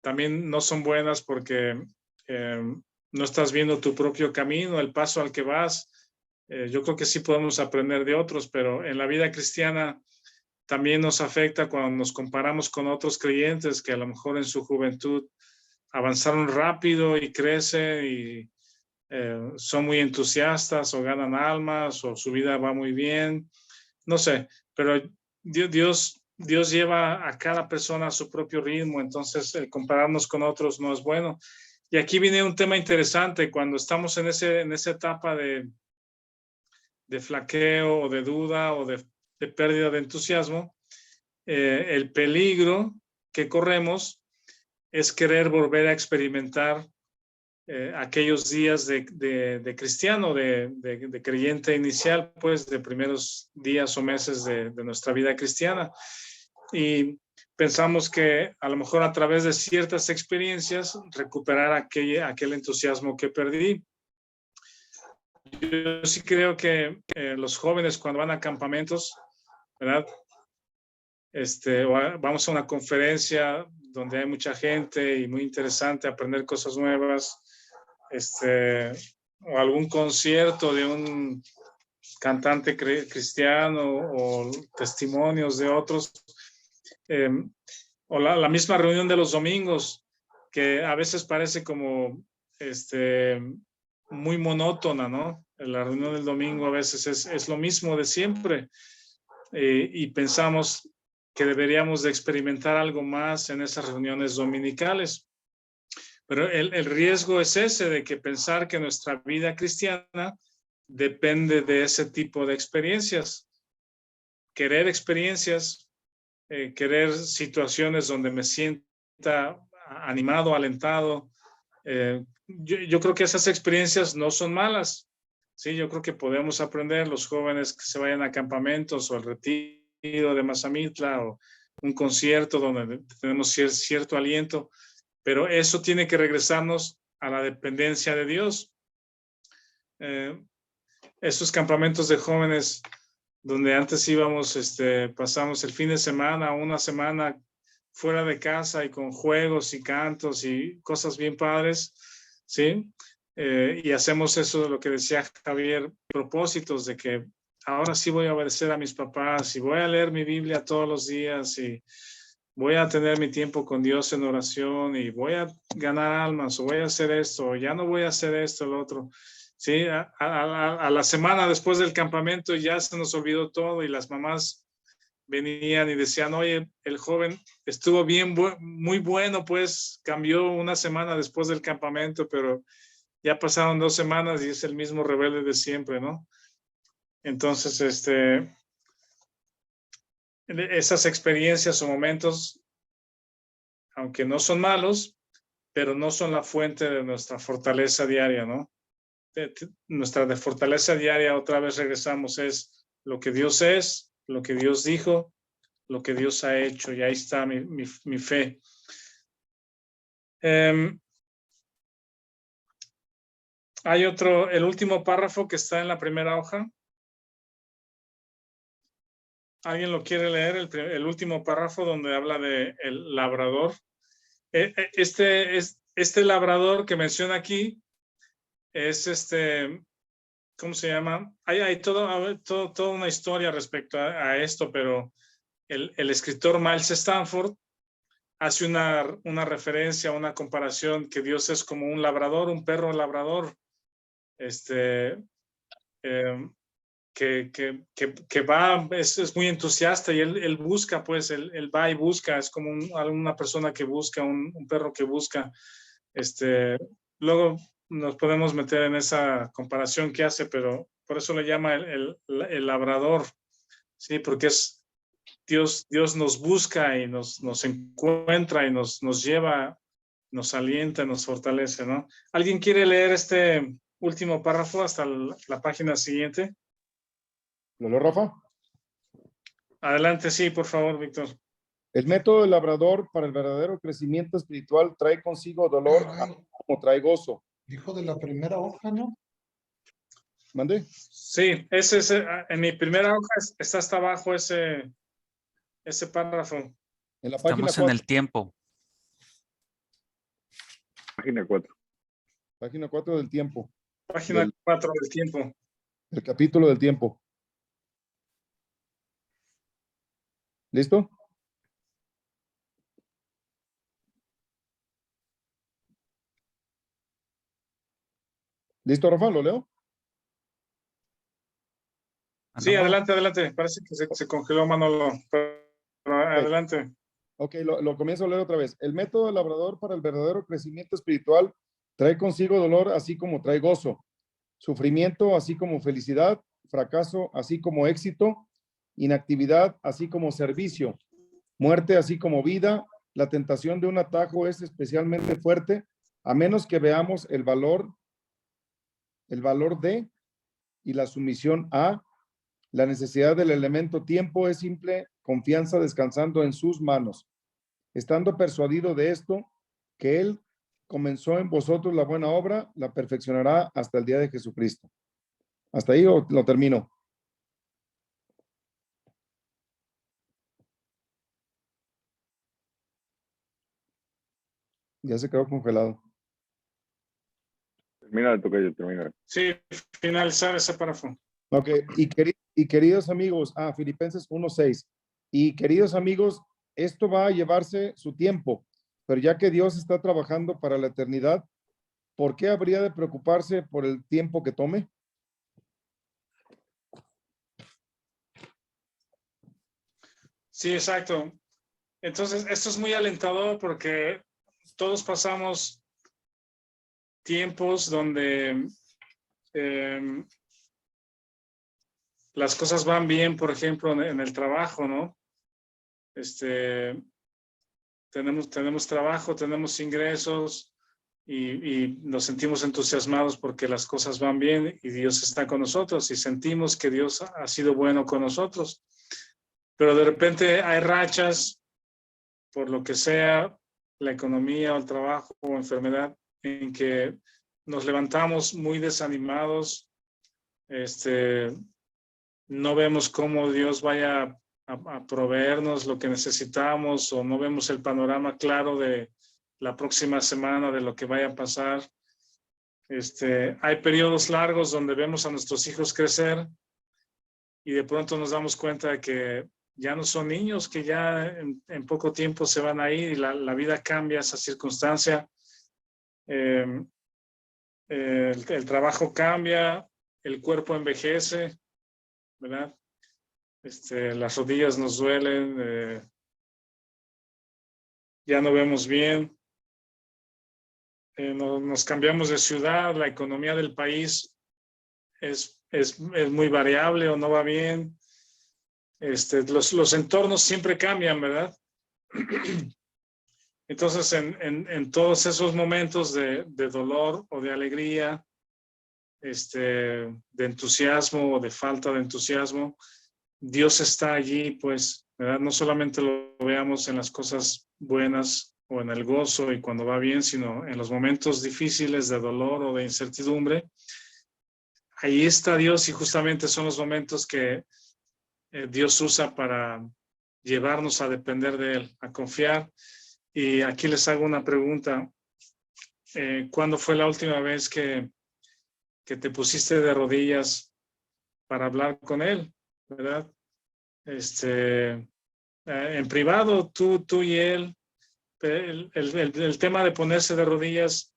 también no son buenas, porque no estás viendo tu propio camino, el paso al que vas. Yo creo que sí podemos aprender de otros, pero en la vida cristiana también nos afecta cuando nos comparamos con otros creyentes que a lo mejor en su juventud avanzaron rápido y crecen y son muy entusiastas, o ganan almas, o su vida va muy bien. No sé, pero Dios lleva a cada persona a su propio ritmo, entonces el compararnos con otros no es bueno. Y aquí viene un tema interesante: cuando estamos en esa etapa de flaqueo, o de duda, o de pérdida de entusiasmo, el peligro que corremos es querer volver a experimentar aquellos días de cristiano, de creyente inicial, pues de primeros días o meses de nuestra vida cristiana. Y pensamos que a lo mejor a través de ciertas experiencias recuperar aquel entusiasmo que perdí. Yo sí creo que los jóvenes cuando van a campamentos, ¿verdad? Vamos a una conferencia donde hay mucha gente y muy interesante aprender cosas nuevas, o algún concierto de un cantante cristiano o testimonios de otros, o la misma reunión de los domingos, que a veces parece como muy monótona, ¿no? La reunión del domingo a veces es lo mismo de siempre, y pensamos que deberíamos de experimentar algo más en esas reuniones dominicales. Pero el riesgo es ese, de que pensar que nuestra vida cristiana depende de ese tipo de experiencias. Querer experiencias, querer situaciones donde me sienta animado, alentado. Yo creo que esas experiencias no son malas. Sí, yo creo que podemos aprender, los jóvenes que se vayan a campamentos o al retiro de Mazamitla o un concierto donde tenemos cierto aliento, pero eso tiene que regresarnos a la dependencia de Dios. Esos campamentos de jóvenes donde antes íbamos, pasamos el fin de semana, una semana fuera de casa y con juegos y cantos y cosas bien padres, ¿sí? Y hacemos eso de lo que decía Javier, propósitos de que ahora sí voy a obedecer a mis papás y voy a leer mi Biblia todos los días y voy a tener mi tiempo con Dios en oración y voy a ganar almas o voy a hacer esto o ya no voy a hacer esto o lo otro. Sí, a la semana después del campamento ya se nos olvidó todo y las mamás venían y decían, oye, el joven estuvo bien, muy bueno, pues cambió una semana después del campamento, pero ya pasaron 2 semanas y es el mismo rebelde de siempre, ¿no? Entonces, esas experiencias o momentos, aunque no son malos, pero no son la fuente de nuestra fortaleza diaria, ¿no? Nuestra fortaleza diaria, otra vez regresamos, es lo que Dios es, lo que Dios dijo, lo que Dios ha hecho, y ahí está mi fe. Hay el último párrafo que está en la primera hoja. ¿Alguien lo quiere leer? El último párrafo donde habla de el labrador. Este labrador que menciona aquí es ¿cómo se llama? Hay toda una historia respecto a esto, pero el escritor Miles Stanford hace una referencia, una comparación, que Dios es como un labrador, un perro labrador, que va, es muy entusiasta y él busca, pues, él va y busca, es como una persona que busca, un perro que busca. Luego nos podemos meter en esa comparación que hace, pero por eso le llama el labrador, ¿sí? Porque es Dios nos busca y nos encuentra y nos lleva, nos alienta, nos fortalece, ¿no? ¿Alguien quiere leer este último párrafo hasta la página siguiente? ¿Lo leo, Rafa? Adelante, sí, por favor, Víctor. El método del labrador para el verdadero crecimiento espiritual trae consigo dolor como trae gozo. Dijo de la primera hoja, ¿no? ¿Mande? Sí, en mi primera hoja está hasta abajo ese párrafo. En la página Estamos 4. en el tiempo. Página 4. Página 4 del tiempo. Página 4 del tiempo. El capítulo del tiempo. ¿Listo? ¿Listo, Rafa? ¿Lo leo? Sí, adelante. Parece que se congeló Manolo. Pero adelante. Ok, lo comienzo a leer otra vez. El método del labrador para el verdadero crecimiento espiritual trae consigo dolor así como trae gozo, sufrimiento así como felicidad, fracaso así como éxito, inactividad así como servicio, muerte así como vida, la tentación de un atajo es especialmente fuerte, a menos que veamos el valor de y la sumisión a la necesidad del elemento tiempo es simple confianza descansando en sus manos, estando persuadido de esto, que Él comenzó en vosotros la buena obra, la perfeccionará hasta el día de Jesucristo. Hasta ahí lo termino. Ya se quedó congelado. Termina, tocayo, termina. Sí, finalizar ese párrafo. Ok, y queridos amigos, Filipenses 1:6. Y queridos amigos, esto va a llevarse su tiempo, pero ya que Dios está trabajando para la eternidad, ¿por qué habría de preocuparse por el tiempo que tome? Sí, exacto. Entonces, esto es muy alentador porque todos pasamos tiempos donde las cosas van bien, por ejemplo, en el trabajo, ¿no? Tenemos trabajo, tenemos ingresos y nos sentimos entusiasmados porque las cosas van bien y Dios está con nosotros y sentimos que Dios ha sido bueno con nosotros. Pero de repente hay rachas, por lo que sea, la economía o el trabajo o enfermedad, en que nos levantamos muy desanimados, no vemos cómo Dios vaya a proveernos lo que necesitamos o no vemos el panorama claro de la próxima semana, de lo que vaya a pasar. Hay periodos largos donde vemos a nuestros hijos crecer y de pronto nos damos cuenta de que ya no son niños, que ya en poco tiempo se van a ir y la vida cambia esa circunstancia. El trabajo cambia, el cuerpo envejece, ¿verdad? Las rodillas nos duelen, ya no vemos bien, nos cambiamos de ciudad, la economía del país es muy variable o no va bien. Los entornos siempre cambian, ¿verdad? Entonces, en todos esos momentos de dolor o de alegría, de entusiasmo o de falta de entusiasmo, Dios está allí, pues, ¿verdad? No solamente lo veamos en las cosas buenas o en el gozo y cuando va bien, sino en los momentos difíciles de dolor o de incertidumbre. Ahí está Dios y justamente son los momentos que Dios usa para llevarnos a depender de Él, a confiar. Y aquí les hago una pregunta. ¿Cuándo fue la última vez que te pusiste de rodillas para hablar con Él? ¿Verdad? En privado, tú y Él. El tema de ponerse de rodillas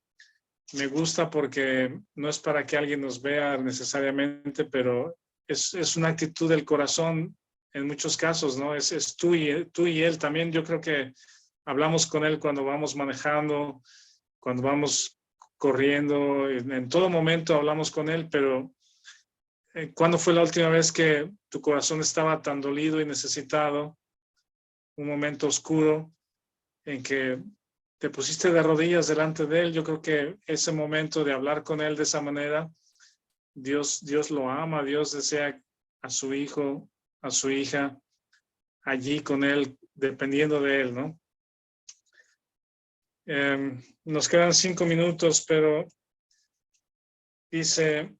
me gusta porque no es para que alguien nos vea necesariamente, pero es una actitud del corazón en muchos casos, ¿no? Es tú y Él. También yo creo que hablamos con Él cuando vamos manejando, cuando vamos corriendo, en todo momento hablamos con Él, pero ¿cuándo fue la última vez que tu corazón estaba tan dolido y necesitado? Un momento oscuro en que te pusiste de rodillas delante de Él. Yo creo que ese momento de hablar con Él de esa manera, Dios lo ama, Dios desea a su hijo, a su hija, allí con Él, dependiendo de Él, ¿no? Nos quedan 5 minutos, pero dice...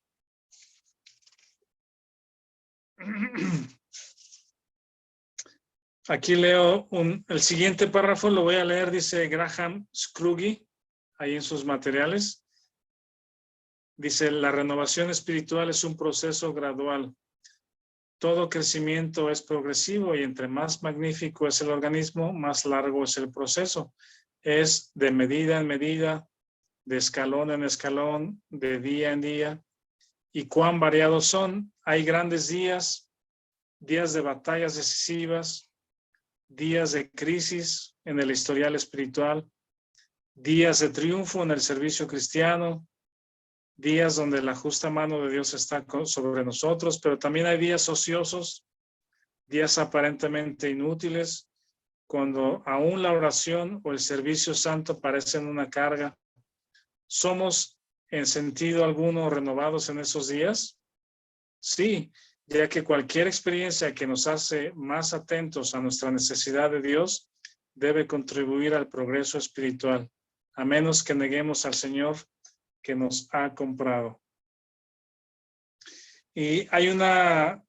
Aquí leo el siguiente párrafo, lo voy a leer, dice Graham Scrooge, ahí en sus materiales. Dice, la renovación espiritual es un proceso gradual. Todo crecimiento es progresivo y entre más magnífico es el organismo, más largo es el proceso. Es de medida en medida, de escalón en escalón, de día en día. ¿Y cuán variados son? Hay grandes días, días de batallas decisivas, días de crisis en el historial espiritual, días de triunfo en el servicio cristiano, días donde la justa mano de Dios está sobre nosotros, pero también hay días ociosos, días aparentemente inútiles, cuando aún la oración o el servicio santo parecen una carga, ¿somos en sentido alguno renovados en esos días? Sí, ya que cualquier experiencia que nos hace más atentos a nuestra necesidad de Dios debe contribuir al progreso espiritual, a menos que neguemos al Señor que nos ha comprado. Y hay una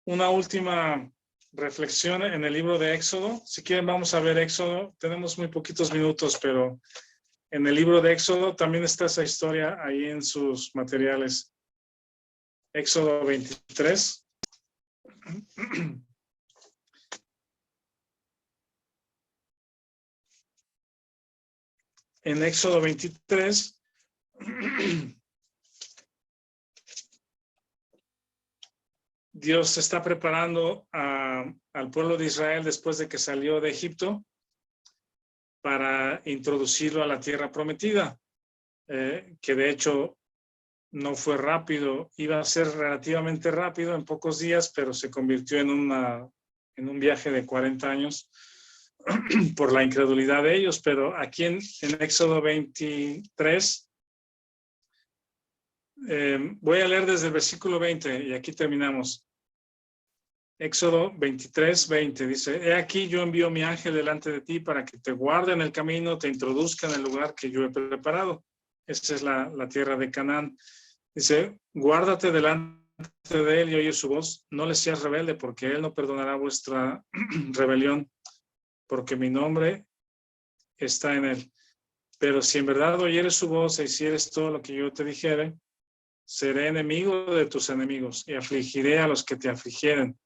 última reflexión en el libro de Éxodo. Si quieren, vamos a ver Éxodo. Tenemos muy poquitos minutos, pero en el libro de Éxodo también está esa historia ahí en sus materiales. Éxodo 23. En Éxodo 23, Dios está preparando al pueblo de Israel después de que salió de Egipto para introducirlo a la tierra prometida, que de hecho no fue rápido, iba a ser relativamente rápido en pocos días, pero se convirtió en un viaje de 40 años por la incredulidad de ellos. Pero aquí en Éxodo 23, voy a leer desde el versículo 20 y aquí terminamos. Éxodo 23, 20 dice: He aquí yo envío mi ángel delante de ti para que te guarde en el camino, te introduzca en el lugar que yo he preparado. Esa es la tierra de Canaán. Dice: guárdate delante de él y oye su voz, no le seas rebelde, porque él no perdonará vuestra rebelión, porque mi nombre está en él. Pero si en verdad oyeres su voz e hicieres todo lo que yo te dijere, seré enemigo de tus enemigos y afligiré a los que te afligieren,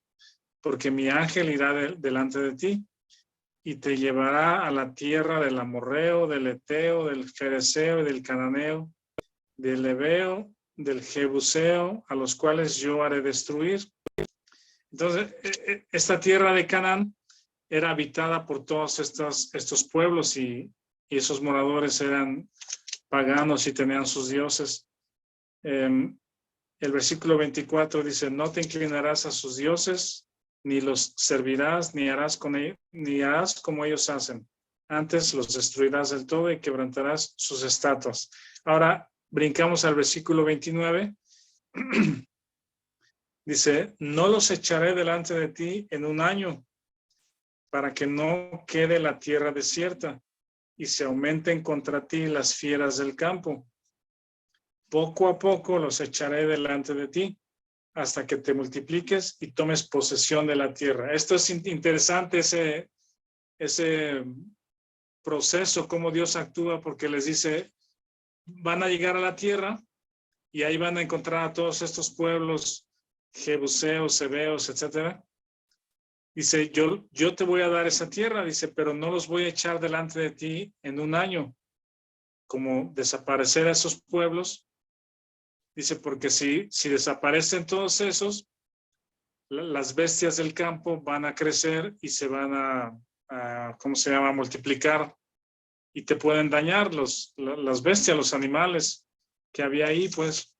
porque mi ángel irá delante de ti y te llevará a la tierra del amorreo, del eteo, del fereceo y del cananeo, del heveo, del jebuseo, a los cuales yo haré destruir. Entonces, esta tierra de Canaán era habitada por todos estos pueblos y esos moradores eran paganos y tenían sus dioses. El versículo 24 dice: no te inclinarás a sus dioses, ni los servirás, ni harás como ellos hacen. Antes los destruirás del todo y quebrantarás sus estatuas. Ahora brincamos al versículo 29. Dice: no los echaré delante de ti en un año, para que no quede la tierra desierta y se aumenten contra ti las fieras del campo. Poco a poco los echaré delante de ti, hasta que te multipliques y tomes posesión de la tierra. Esto es interesante, ese proceso, cómo Dios actúa, porque les dice: van a llegar a la tierra y ahí van a encontrar a todos estos pueblos, jebuseos, heveos, etcétera. Dice: yo te voy a dar esa tierra, dice, pero no los voy a echar delante de ti en un año, como desaparecer a esos pueblos. Dice, porque si desaparecen todos esos, las bestias del campo van a crecer y se van a ¿cómo se llama?, multiplicar, y te pueden dañar las bestias, los animales que había ahí, pues.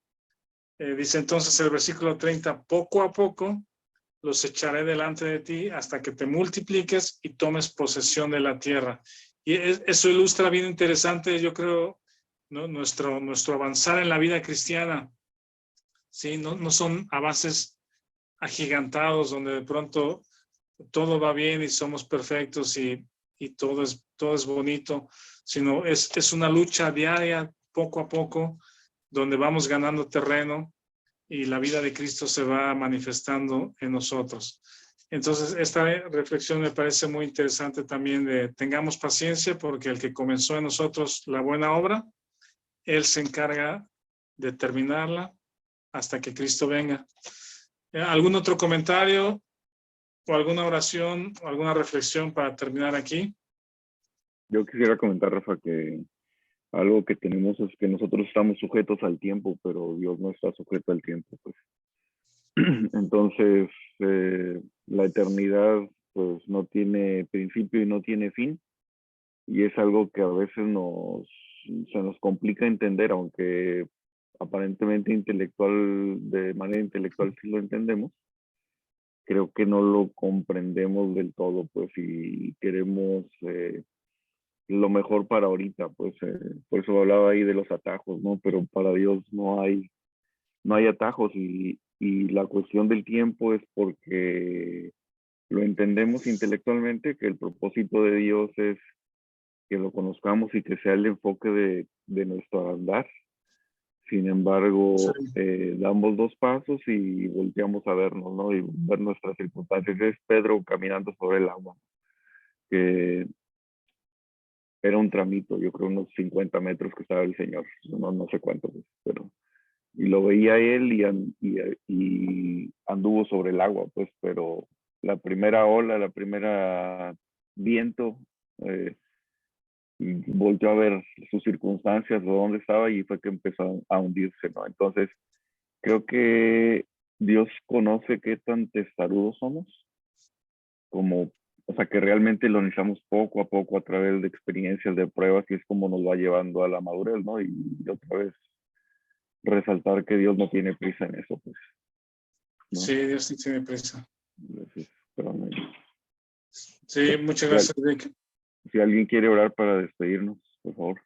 Dice entonces el versículo 30, poco a poco los echaré delante de ti hasta que te multipliques y tomes posesión de la tierra. Y eso ilustra bien interesante, yo creo, ¿no?, nuestro avanzar en la vida cristiana. ¿Sí? No son avances agigantados donde de pronto todo va bien y somos perfectos y todo es bonito, sino es una lucha diaria, poco a poco, donde vamos ganando terreno y la vida de Cristo se va manifestando en nosotros. Entonces, esta reflexión me parece muy interesante también, de tengamos paciencia, porque el que comenzó en nosotros la buena obra, Él se encarga de terminarla hasta que Cristo venga. ¿Algún otro comentario o alguna oración o alguna reflexión para terminar aquí? Yo quisiera comentar, Rafa, que algo que tenemos es que nosotros estamos sujetos al tiempo, pero Dios no está sujeto al tiempo, pues. Entonces, la eternidad pues no tiene principio y no tiene fin, y es algo que a veces se nos complica entender, aunque aparentemente de manera intelectual sí lo entendemos, creo que no lo comprendemos del todo, pues, y queremos lo mejor para ahorita, pues, por eso hablaba ahí de los atajos, ¿no? Pero para Dios no hay atajos, y la cuestión del tiempo es porque lo entendemos intelectualmente, que el propósito de Dios es que lo conozcamos y que sea el enfoque de nuestro andar. Sin embargo, damos 2 pasos y volteamos a vernos, ¿no? Y ver nuestras circunstancias. Es Pedro caminando sobre el agua, que era un tramito, yo creo unos 50 metros que estaba el Señor, no sé cuánto, pero... Y lo veía él y anduvo sobre el agua, pues, pero la primera ola, la primera viento, volvió a ver sus circunstancias, o dónde estaba, y fue que empezó a hundirse, ¿no? Entonces, creo que Dios conoce qué tan testarudos somos, como, o sea, que realmente lo necesitamos poco a poco a través de experiencias, de pruebas, y es como nos va llevando a la madurez, ¿no? Y otra vez resaltar que Dios no tiene prisa en eso, pues, ¿no? Sí, Dios sí tiene prisa. Entonces, pero no. Sí, muchas gracias, Rick. Si alguien quiere orar para despedirnos, por favor.